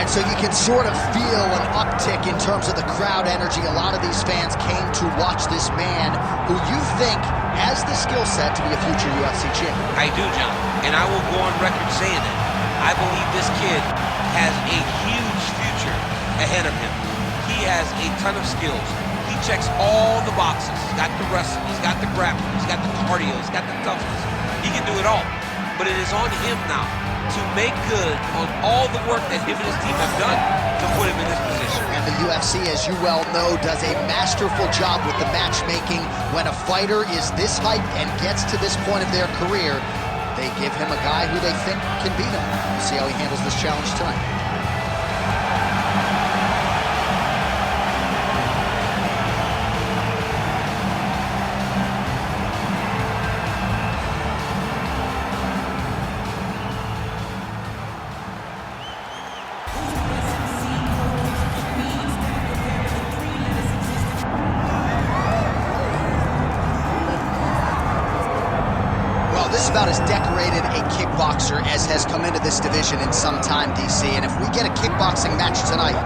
And so you can sort of feel an uptick in terms of the crowd energy. A lot of these fans came to watch this man who you think has the skill set to be a future UFC champion. I do, John, and I will go on record saying it. I believe this kid has a huge future ahead of him. He has a ton of skills. He checks all the boxes. He's got the wrestling, he's got the grappling, he's got the cardio, he's got the toughness. He can do it all. But it is on him now to make good on all the work that him and his team have done to put him in this position. And the UFC, as you well know, does a masterful job with the matchmaking. When a fighter is this hyped and gets to this point of their career, they give him a guy who they think can beat him. We'll see how he handles this challenge tonight. This is about as decorated a kickboxer as has come into this division in some time, DC. And if we get a kickboxing match tonight,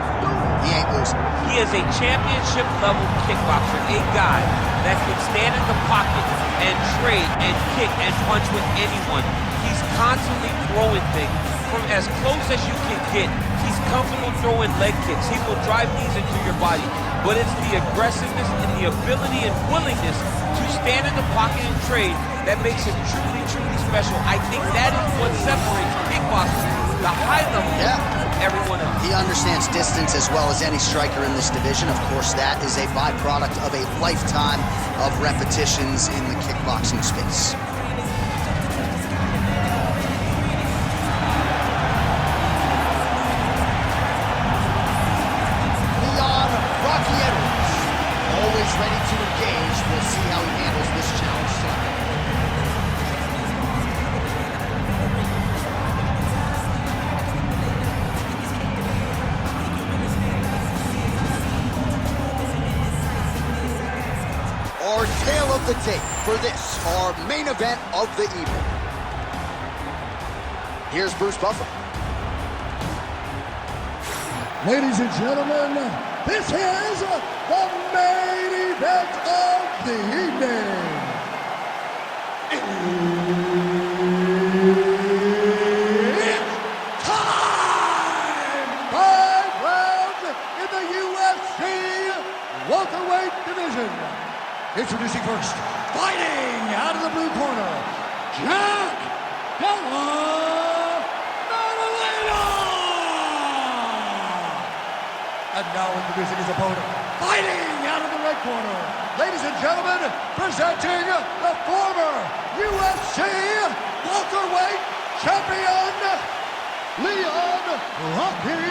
he ain't losing. He is a championship-level kickboxer, a guy that can stand in the pocket and trade and kick and punch with anyone. He's constantly throwing things from as close as you can get. He's comfortable throwing leg kicks. He will drive knees into your body. But it's the aggressiveness and the ability and willingness to stand in the pocket and trade that makes him truly, truly special. I think that is what separates kickboxers, the high level, from everyone else. He understands distance as well as any striker in this division. Of course, that is a byproduct of a lifetime of repetitions in the kickboxing space. Ready to engage. We'll see how he handles this challenge tonight. Our tale of the tape for this, our main event of the evening. Here's Bruce Buffer. Ladies and gentlemen, this is the main event of the evening. It's time! 5 rounds in the UFC welterweight division. Introducing first, fighting out of the blue corner, Della Maddalena! And now introducing his opponent, fighting out of the red corner, ladies and gentlemen, presenting the former UFC welterweight champion, Leon Rocky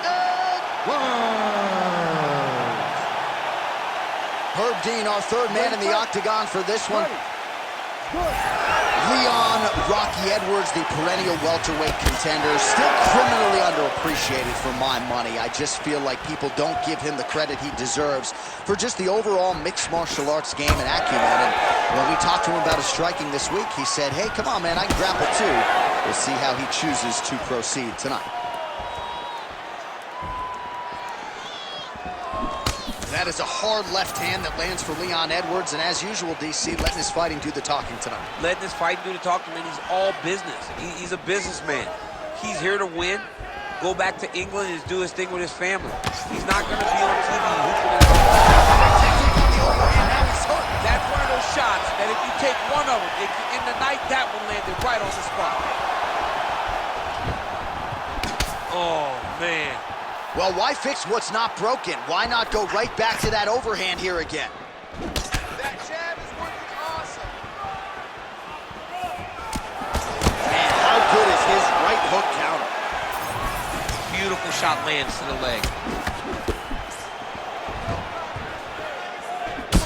Edwards. Herb Dean, our third man in the octagon for this one. Leon Rocky Edwards, the perennial welterweight contender, still criminally underappreciated for my money. I just feel like people don't give him the credit he deserves for just the overall mixed martial arts game and acumen. And when we talked to him about his striking this week, he said, hey, come on, man, I can grapple too. We'll see how he chooses to proceed tonight. That is a hard left hand that lands for Leon Edwards, and as usual, DC, letting his fighting do the talking tonight. Letting his fighting do the talking, man. He's all business. He's a businessman. He's here to win, go back to England and do his thing with his family. He's not going to be on TV. That's one of those shots that if you take one of them, in the night, that one landed right on the spot. Oh, man. Well, why fix what's not broken? Why not go right back to that overhand here again? That jab is working awesome. Man, how good is his right hook counter? Beautiful shot lands to the leg.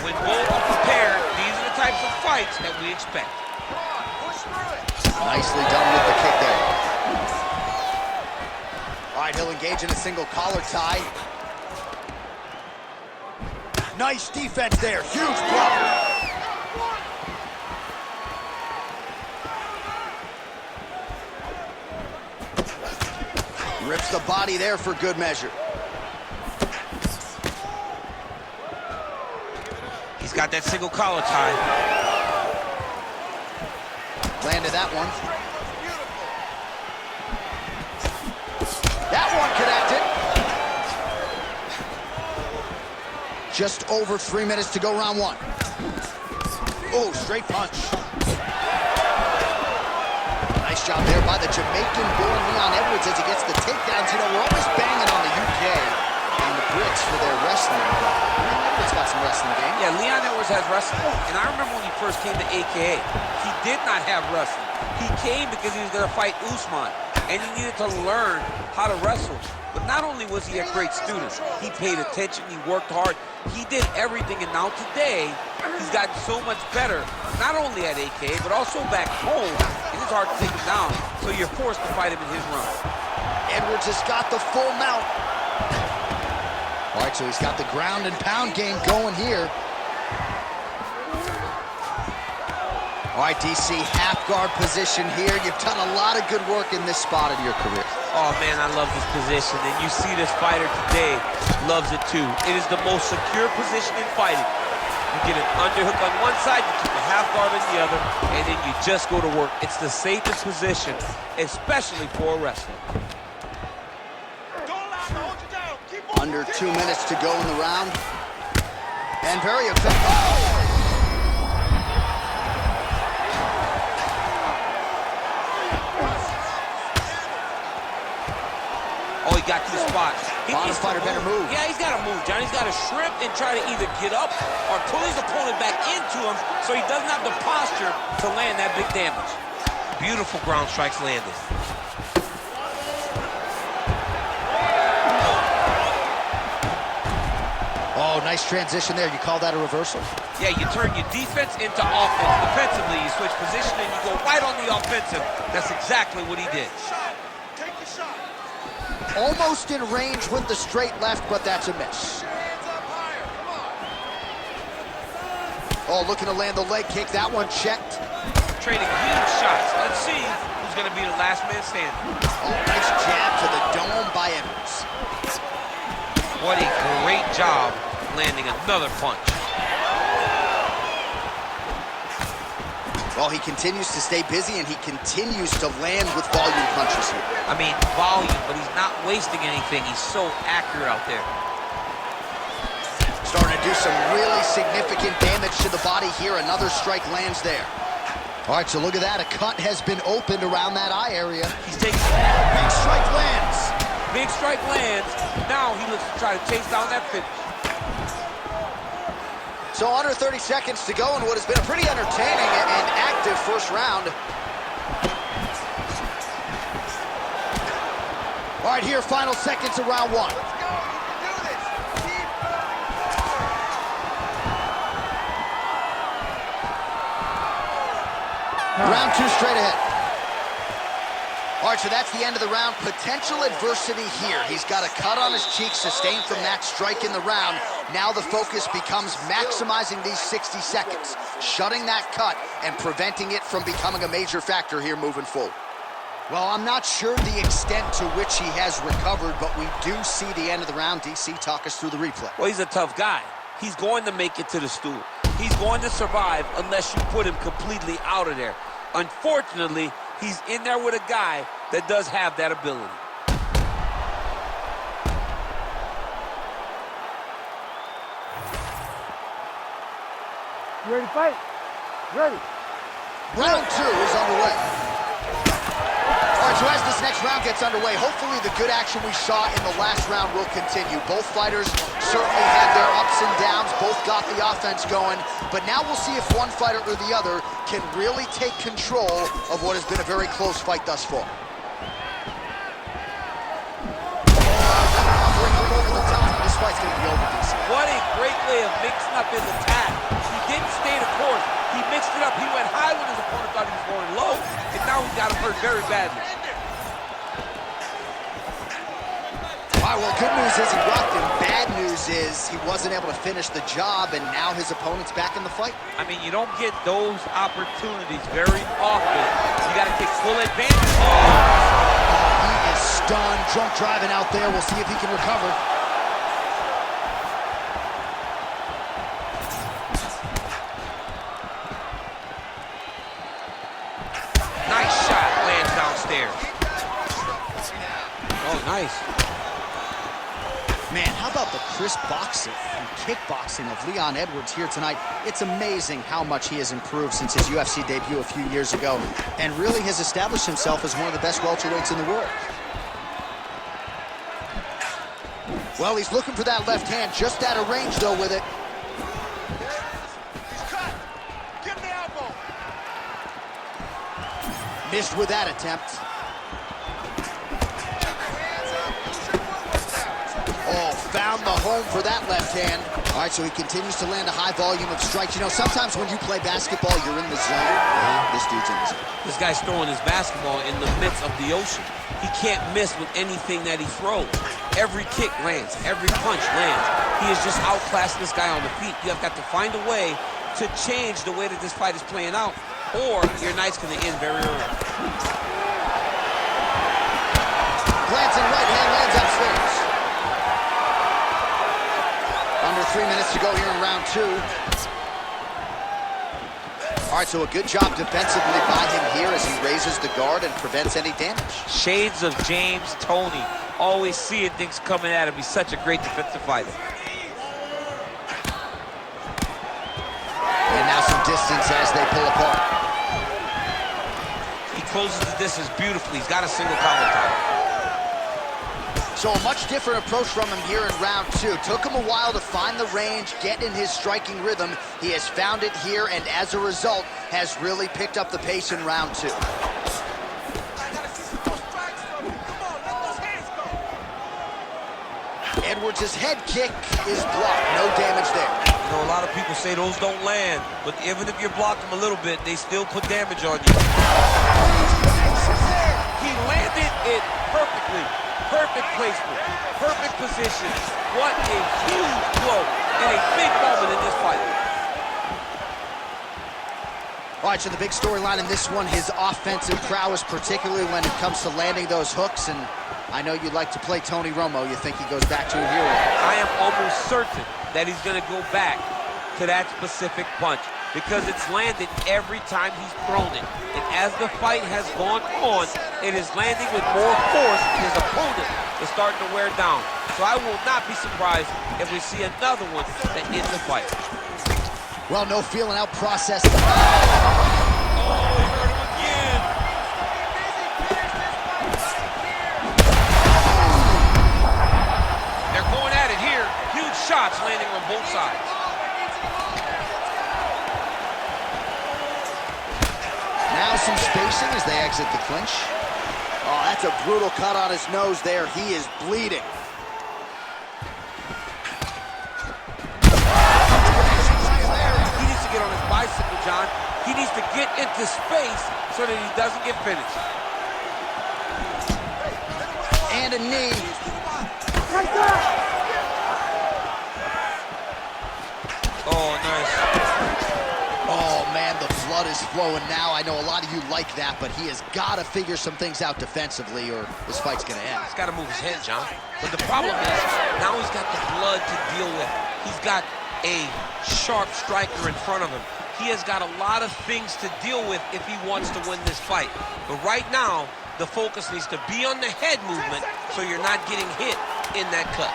When both are prepared, these are the types of fights that we expect. Come on, push through it. Nicely done with the kick there. All right, he'll engage in a single collar tie. Nice defense there, huge block. Rips the body there for good measure. He's got that single collar tie. Landed that one. That one connected. Just over 3 minutes to go, round one. Oh, straight punch. Nice job there by the Jamaican-born Leon Edwards as he gets the takedowns. You know, we're always banging on the UK and the Brits for their wrestling. Leon Edwards got some wrestling game. Yeah, Leon Edwards has wrestling. And I remember when he first came to AKA, he did not have wrestling. He came because he was going to fight Usman, and he needed to learn how to wrestle. But not only was he a great student, he paid attention, he worked hard, he did everything, and now today, he's gotten so much better, not only at AKA, but also back home. It is hard to take him down, so you're forced to fight him in his run. Edwards has got the full mount. All right, so he's got the ground and pound game going here. All right, DC, half guard position here. You've done a lot of good work in this spot in your career. Oh, man, I love this position, and you see this fighter today loves it too. It is the most secure position in fighting. You get an underhook on one side, you keep a half guard on the other, and then you just go to work. It's the safest position, especially for a wrestler. Under 2 minutes to go in the round. And very effective. Oh, he got to the spot. Bottom fighter better move. Yeah, he's got to move, John. He's got to shrimp and try to either get up or pull his opponent back into him so he doesn't have the posture to land that big damage. Beautiful ground strikes landed. Oh, nice transition there. You call that a reversal? Yeah, you turn your defense into offense. Defensively, you switch position and you go right on the offensive. That's exactly what he did. Take the shot. Almost in range with the straight left, but that's a miss. Hands up higher. Come on. Oh, looking to land the leg kick. That one checked. Trading huge shots. Let's see who's going to be the last man standing. Oh, nice jab to the dome by Edwards. What a great job landing another punch. Well, he continues to stay busy, and he continues to land with volume punches here. I mean, volume, but he's not wasting anything. He's so accurate out there. Starting to do some really significant damage to the body here. Another strike lands there. All right, so look at that. A cut has been opened around that eye area. He's taking Big strike lands. big strike lands. Now he looks to try to chase down that finish. So under 30 seconds to go in what has been a pretty entertaining and active first round. All right, here, final seconds of round one. Let's go. You can do this. Keep Round two straight ahead. All right, so that's the end of the round. Potential adversity here. He's got a cut on his cheek sustained from that strike in the round. Now the focus becomes maximizing these 60 seconds, shutting that cut and preventing it from becoming a major factor here moving forward. Well, I'm not sure the extent to which he has recovered, but we do see the end of the round. DC, talk us through the replay. Well, he's a tough guy. He's going to make it to the stool. He's going to survive unless you put him completely out of there. Unfortunately, he's in there with a guy that does have that ability. You ready to fight? Ready. Round two is underway. All right, so as this next round gets underway, hopefully the good action we saw in the last round will continue. Both fighters certainly had their ups and downs, both got the offense going, but now we'll see if one fighter or the other can really take control of what has been a very close fight thus far. Over the top. This fight's going to be over, DC. What a great way of mixing up his attack. He didn't stay the course. He mixed it up. He went high when his opponent thought he was going low, and now he got him hurt very badly. All right, well, good news is he rocked him. Bad news is he wasn't able to finish the job, and now his opponent's back in the fight. I mean, you don't get those opportunities very often. You got to take full advantage. Oh. He is done. Drunk driving out there. We'll see if he can recover. Nice shot, lands downstairs. Oh, nice. Man, how about the crisp boxing and kickboxing of Leon Edwards here tonight? It's amazing how much he has improved since his UFC debut a few years ago, and really has established himself as one of the best welterweights in the world. Well, he's looking for that left hand, just out of range, though, with it. He's cut. Give him the elbow. Missed with that attempt. Oh, found the home for that left hand. All right, so he continues to land a high volume of strikes. You know, sometimes when you play basketball, you're in the zone. This dude's in the zone. This guy's throwing his basketball in the midst of the ocean. He can't miss with anything that he throws. Every kick lands, every punch lands. He is just outclassing this guy on the feet. You have got to find a way to change the way that this fight is playing out, or your night's going to end very early. Glancing right hand lands upstairs. Under 3 minutes to go here in round 2. All right, so a good job defensively by him here as he raises the guard and prevents any damage. Shades of James Toney, always seeing things coming at him. He's such a great defensive fighter. And now some distance as they pull apart. He closes the distance beautifully. He's got a single collar tie. So a much different approach from him here in round 2. Took him a while to find the range, get in his striking rhythm. He has found it here, and as a result, has really picked up the pace in round 2. Edwards' head kick is blocked. No damage there. You know, a lot of people say those don't land, but even if you block them a little bit, they still put damage on you. He landed it perfectly. Perfect placement, perfect position. What a huge blow in a big moment in this fight. All right, so the big storyline in this one, his offensive prowess, particularly when it comes to landing those hooks. And I know you'd like to play Tony Romo. You think he goes back to it here? I am almost certain that he's going to go back to that specific punch because it's landed every time he's thrown it. And as the fight has gone on, it is landing with more force, and his opponent is starting to wear down. So I will not be surprised if we see another one that ends the fight. Well, no feeling out process. Oh, he hurt him again. They're going at it here. Huge shots landing on both sides. Now some spacing as they exit the clinch. Oh, that's a brutal cut on his nose there. He is bleeding. He needs to get on his bicycle, John. He needs to get into space so that he doesn't get finished. And a knee. Oh, nice. Oh, man, the blood is flowing now. I know a lot of you like that, but he has got to figure some things out defensively or this fight's going to end. He's got to move his head, John. But the problem is, now he's got the blood to deal with. He's got a sharp striker in front of him. He has got a lot of things to deal with if he wants to win this fight. But right now, the focus needs to be on the head movement so you're not getting hit in that cut.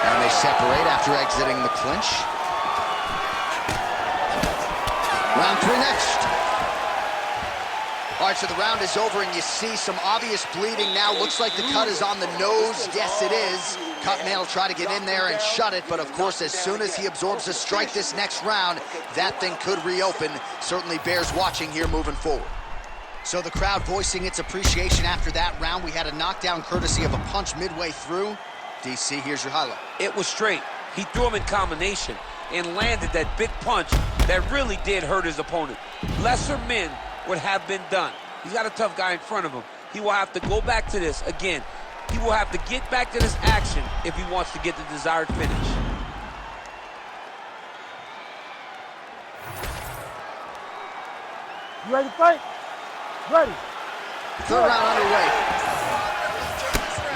And they separate after exiting the clinch. Round 3 next. All right, so the round is over, and you see some obvious bleeding now. Looks like the cut is on the nose. Yes, it is. Cutman will try to get in there and shut it, but of course, as soon as he absorbs a strike this next round, that thing could reopen. Certainly bears watching here moving forward. So the crowd voicing its appreciation after that round. We had a knockdown courtesy of a punch midway through. DC, here's your highlight. It was straight. He threw him in combination and landed that big punch that really did hurt his opponent. Lesser men would have been done. He's got a tough guy in front of him. He will have to go back to this again. He will have to get back to this action if he wants to get the desired finish. You ready to fight? Ready. Third round underway.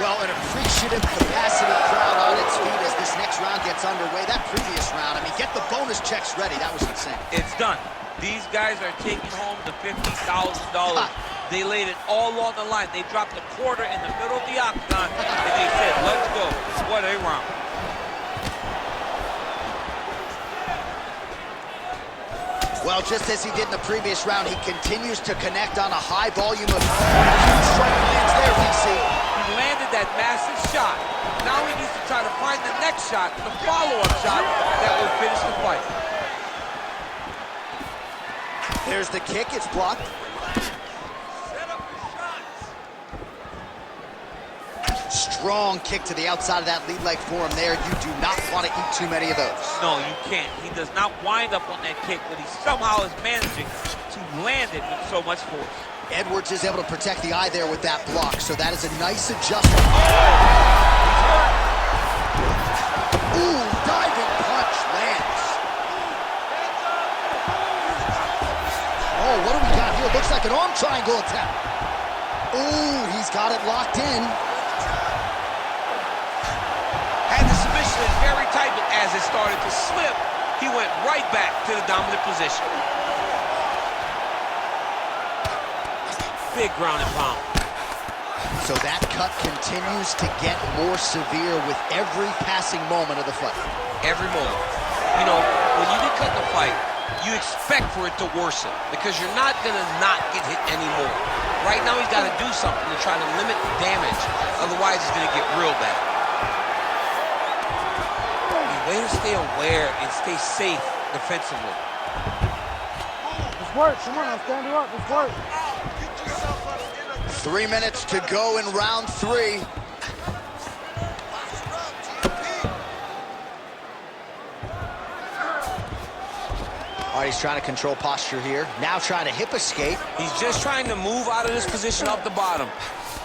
Well, an appreciative capacity crowd on its feet as this next round gets underway. That previous round, I mean, get the bonus checks ready. That was insane. It's done. These guys are taking home the $50,000. They laid it all on the line. They dropped a quarter in the middle of the octagon, and they said, let's go. What a round. Well, just as he did in the previous round, he continues to connect on a high volume of strike lands there, DC. He landed that massive shot. Now he needs to try to find the next shot, the follow-up shot that will finish the fight. There's the kick, it's blocked. Strong kick to the outside of that lead leg for him there. You do not want to eat too many of those. No, you can't. He does not wind up on that kick, but he somehow is managing to land it with so much force. Edwards is able to protect the eye there with that block, so that is a nice adjustment. Ooh, diving punch lands. Oh, what do we got here? Looks like an arm triangle attempt. Ooh, he's got it locked in. Had the submission in very tight, but as it started to slip, he went right back to the dominant position. Big ground and pound. So that cut continues to get more severe with every passing moment of the fight. Every moment. You know, when you get cut in a fight, you expect for it to worsen because you're not going to not get hit anymore. Right now, he's got to do something to try to limit the damage. Otherwise, it's going to get real bad. Way to stay aware and stay safe defensively. Let's work. Come on, I'll stand you up. Let's work. 3 minutes to go in round 3. All right, he's trying to control posture here. Now trying to hip escape. He's just trying to move out of this position up the bottom.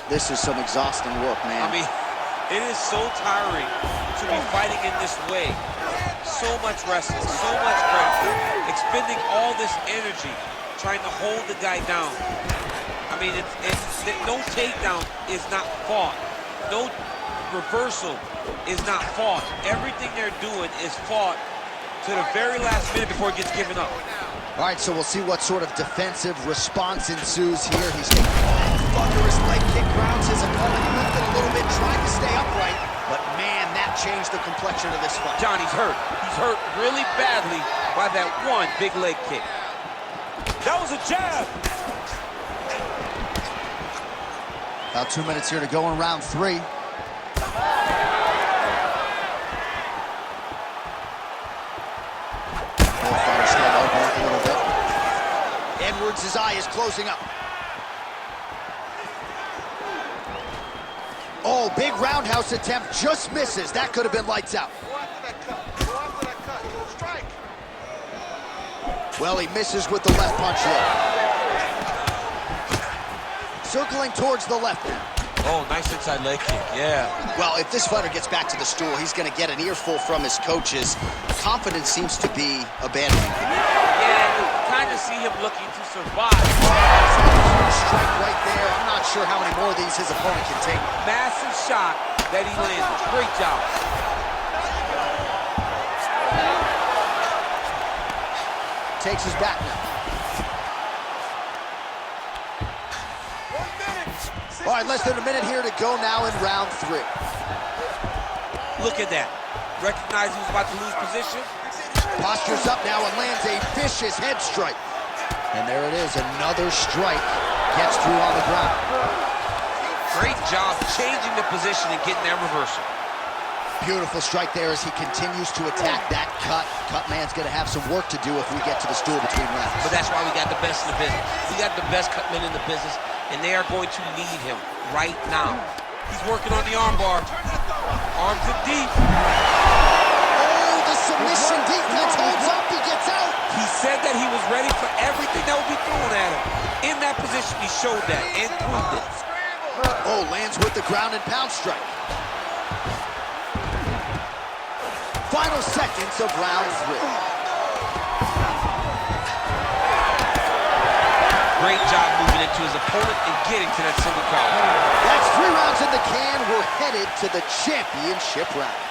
This is some exhausting work, man. I mean, it is so tiring to be fighting in this way. So much wrestling, so much grappling, expending all this energy trying to hold the guy down. I mean, no takedown is not fought. No reversal is not fought. Everything they're doing is fought to the very last minute before it gets given up. All right, so we'll see what sort of defensive response ensues here. He's taking thunderous leg kick, grounds his opponent, lifted a little bit, trying to stay upright. But man, that changed the complexion of this fight. Johnny's hurt. He's hurt really badly by that one big leg kick. That was a jab. About 2 minutes here to go in round 3. Edwards' eye is closing up. Oh, big roundhouse attempt, just misses. That could have been lights out. Go after that cut. Go after that cut. Strike. Well, he misses with the left punch there. Circling towards the left now. Oh, nice inside leg kick, yeah. Well, if this fighter gets back to the stool, he's going to get an earful from his coaches. Confidence seems to be abandoning him. Yeah, you kind of see him looking to survive. Strike right there. I'm not sure how many more of these his opponent can take. Massive shot that he landed. Great job. Takes his back now. 1 minute. All right, less than a minute here to go now in round 3. Look at that. Recognized he was about to lose position. Postures up now and lands a vicious head strike. And there it is, another strike. Gets through on the ground. Great job changing the position and getting that reversal. Beautiful strike there as he continues to attack that cut. Cut man's going to have some work to do if we get to the stool between rounds. But that's why we got the best in the business. We got the best cut men in the business, and they are going to need him right now. He's working on the arm bar. Arms in deep. Oh, the submission defense holds up. He gets out. He said that he was ready for everything that would be thrown at him. In that position, he showed that and proved it. Oh, lands with the ground and pound strike. Final seconds of round 3. Great job moving into his opponent and getting to that single count. That's 3 rounds in the can. We're headed to the championship rounds.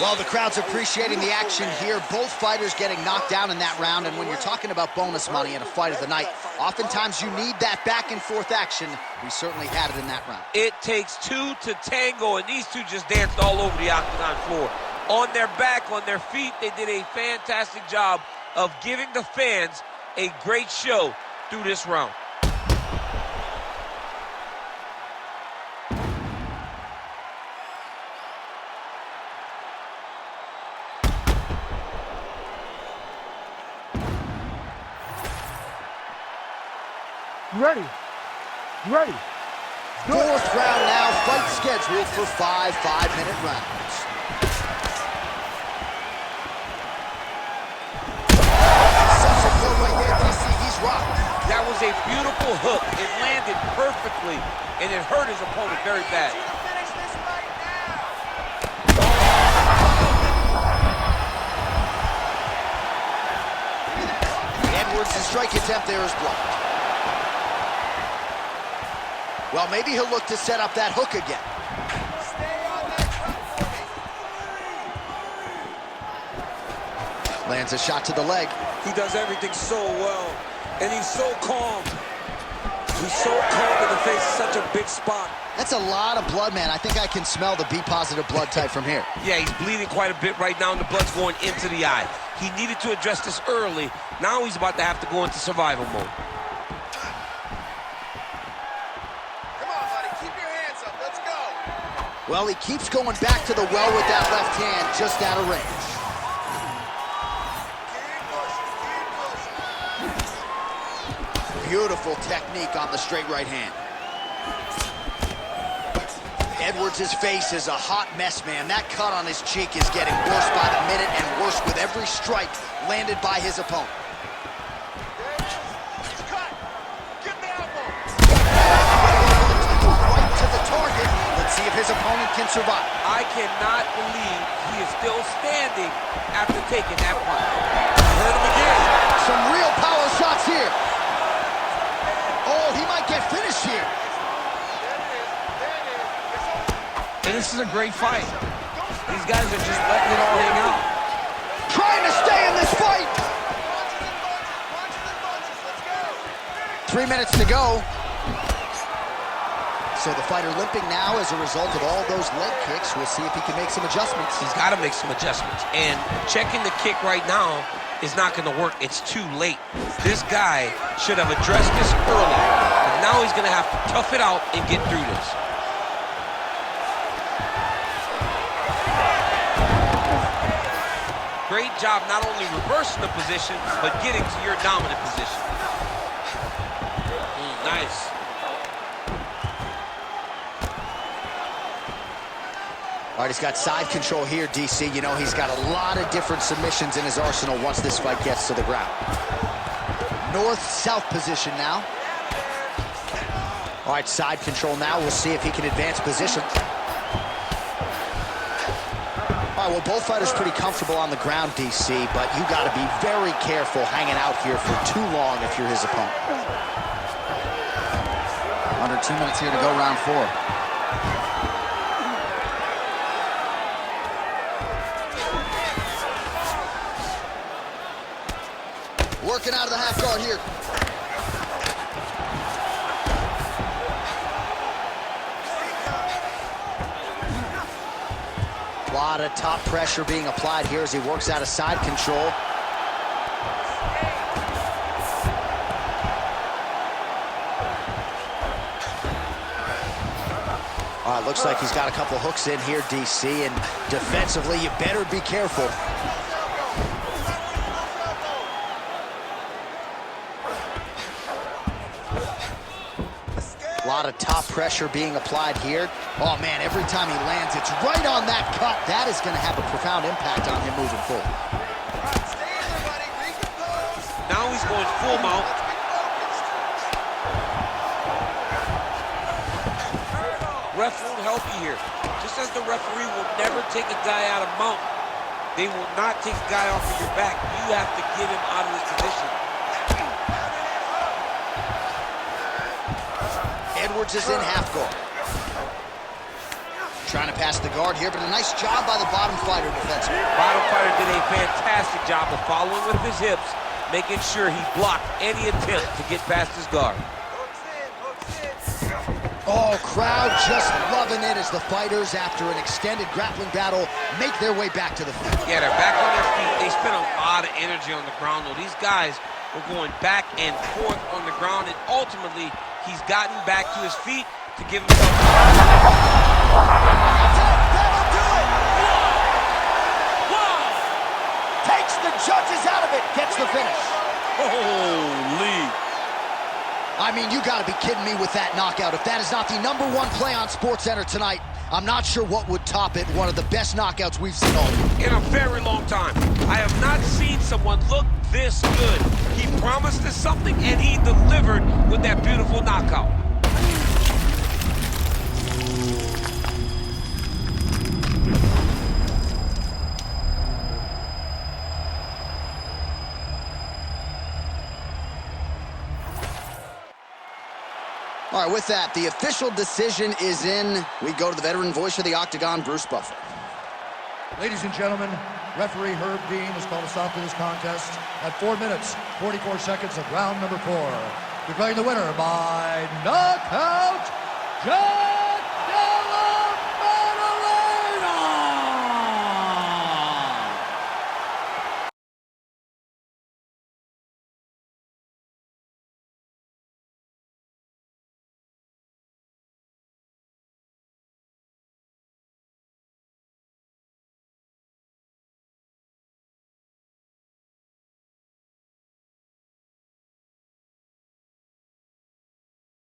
Well, the crowd's appreciating the action here. Both fighters getting knocked down in that round, and when you're talking about bonus money in a fight of the night, oftentimes you need that back-and-forth action. We certainly had it in that round. It takes 2 to tango, and these two just danced all over the octagon floor. On their back, on their feet, they did a fantastic job of giving the fans a great show through this round. Ready. Ready. Fourth round now, fight scheduled for 5 5-minute rounds. Such a good right there, DC. He's rocked. That was a beautiful hook. It landed perfectly, and it hurt his opponent very bad. Edwards' strike attempt there is blocked. Well, maybe he'll look to set up that hook again. Lands a shot to the leg. He does everything so well, and he's so calm. He's so calm in the face of such a big spot. That's a lot of blood, man. I think I can smell the B-positive blood type from here. Yeah, he's bleeding quite a bit right now, and the blood's going into the eye. He needed to address this early. Now he's about to have to go into survival mode. Well, he keeps going back to the well with that left hand, just out of range. Beautiful technique on the straight right hand. Edwards' face is a hot mess, man. That cut on his cheek is getting worse by the minute and worse with every strike landed by his opponent. See if his opponent can survive. I cannot believe he is still standing after taking that punch. Hurt him again. Some real power shots here. Oh, he might get finished here. And this is a great fight. These guys are just letting it all hang out. Trying to stay in this fight. 3 minutes to go. So the fighter limping now as a result of all those leg kicks. We'll see if he can make some adjustments. He's got to make some adjustments. And checking the kick right now is not going to work. It's too late. This guy should have addressed this early. But now he's going to have to tough it out and get through this. Great job not only reversing the position, but getting to your dominant position. Nice. All right, he's got side control here, DC. You know, he's got a lot of different submissions in his arsenal once this fight gets to the ground. North-south position now. All right, side control now. We'll see if he can advance position. All right, well, both fighters pretty comfortable on the ground, DC, but you got to be very careful hanging out here for too long if you're his opponent. Under 2 minutes here to go, round 4. Working out of the half guard here. A lot of top pressure being applied here as he works out of side control. All right, looks like he's got a couple hooks in here, DC, and defensively, you better be careful. A lot of top pressure being applied here. Oh, man, every time he lands, it's right on that cut. That is going to have a profound impact on him moving forward. Now he's going full mount. Ref won't help you here. Just as the referee will never take a guy out of mount, they will not take a guy off of your back. You have to get him out of this position. Edwards is in half guard. Trying to pass the guard here, but a nice job by the bottom fighter defensively. Bottom fighter did a fantastic job of following with his hips, making sure he blocked any attempt to get past his guard. Oh, crowd just loving it as the fighters, after an extended grappling battle, make their way back to the field. Yeah, they're back on their feet. They spent a lot of energy on the ground, though. These guys were going back and forth on the ground, and ultimately, he's gotten back to his feet to give himself... That'll do it! Whoa! Takes the judges out of it, gets the finish. Holy! I mean, you gotta be kidding me with that knockout. If that is not the #1 play on SportsCenter tonight, I'm not sure what would top it. One of the best knockouts we've seen all year. In a very long time. I have not seen someone look this good. He promised us something, and he delivered with that beautiful knockout. All right, with that, the official decision is in. We go to the veteran voice of the Octagon, Bruce Buffer. Ladies and gentlemen, referee Herb Dean has called a stop to this contest at 4 minutes, 44 seconds of round number 4. Declaring the winner by knockout,